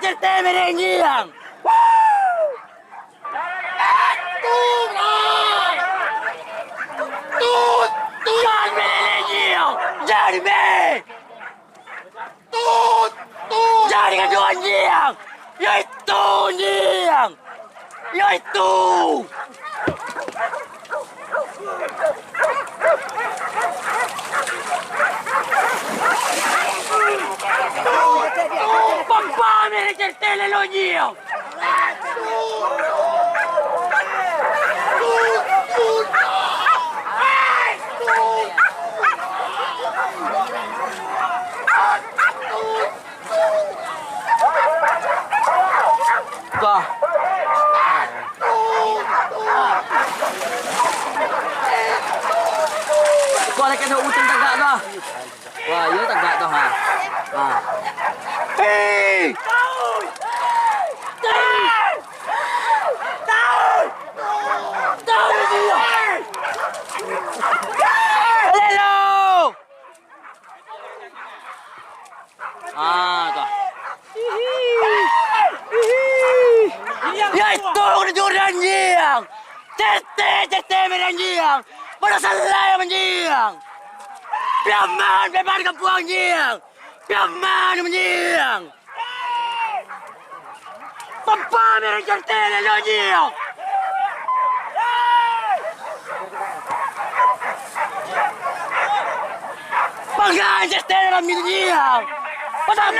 Certe merengiang. Jangan merengiang. Jangan kedua nyiang. Yaitu nyiang. Yaitu. Papà mi ricertele lo nyiang. Wah. Kau nak kena hutan tagak dah. Wah, ya tagak dah ha. Ha. Hei! Tahu! Dia! Hello! Ah, tu. Ya itu kejuran jiang. Tete menjiang. Pada salah yang menjiang. Piaman kapuang jiang. Piaman menjiang. Papa mereka tele lo jiang. Pangan tete menjiang. Pasal